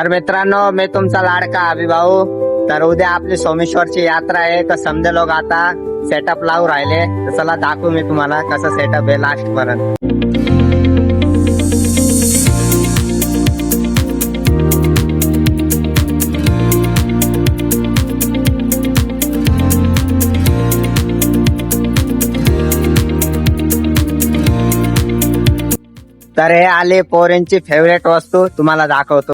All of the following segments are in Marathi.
तर मित्रांनो, मी तुमचा लाडका अभिभाऊ. तर उद्या आपली सोमेश्वरची यात्रा आहे. तर समजे लोक आता सेटअप लावू राहिले. तर चला दाखवू मी तुम्हाला कसं सेटअप आहे लास्ट पर्यंत. तर हे आले पोरेंची फेवरेट वस्तू, तुम्हाला दाखवतो.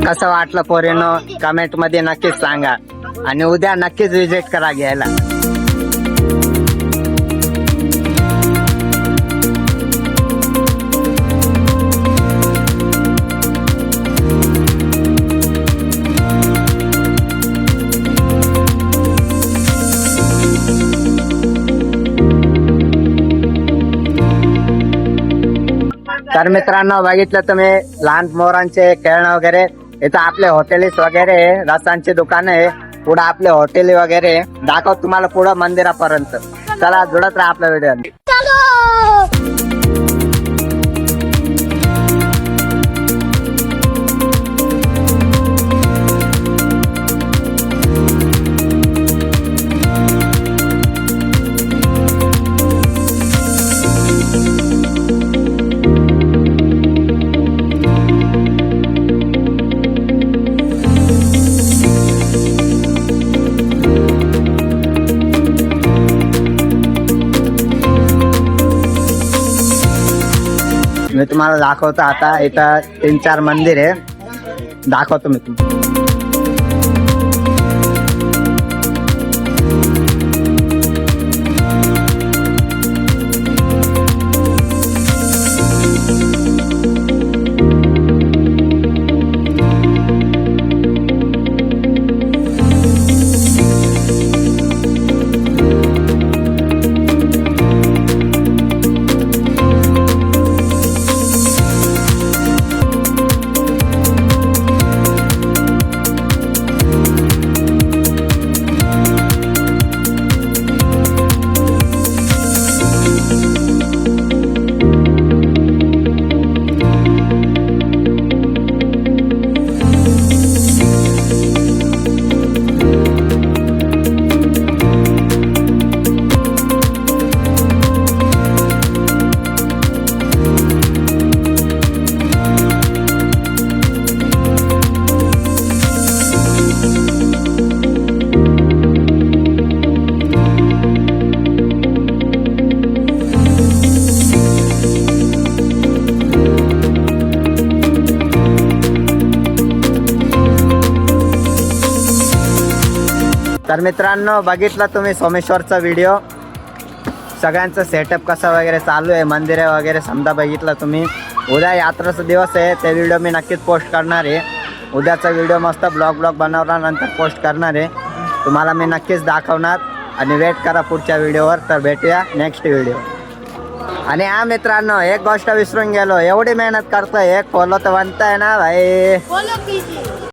कसं वाटलं पोरेनो, कमेंट मध्ये नक्कीच सांगा आणि उद्या नक्कीच विजिट करा घ्यायला. तर मित्रांनो, बघितलं तुम्ही लहान मोरांचे खेळणं वगैरे. इथं आपले हॉटेल्स वगैरे, रसांची दुकान आहे, पुढे आपले हॉटेल वगैरे दाखव तुम्हाला पुढं मंदिरापर्यंत. चला जुडत राहा आपल्या व्हिडिओ. मी तुम्हाला दाखवतो आता. इथं 3-4 मंदिर आहे, दाखवतो मी तुम्हाला. तर मित्रांनो, बघितलं तुम्ही सोमेश्वरचा व्हिडिओ. सगळ्यांचं सेटअप कसं वगैरे चालू आहे, मंदिरे वगैरे समजा बघितलं तुम्ही. उद्या यात्राचा दिवस आहे, ते व्हिडिओ मी नक्कीच पोस्ट करणार आहे. उद्याचा व्हिडिओ मस्त ब्लॉग बनवल्यानंतर पोस्ट करणार आहे, तुम्हाला मी नक्कीच दाखवणार. आणि वेट करा पुढच्या व्हिडिओवर. तर भेटूया नेक्स्ट व्हिडिओ. आणि हा मित्रांनो, एक गोष्ट विसरून गेलो, एवढी मेहनत करतोय, एक फॉलो तर बनताय ना भाई.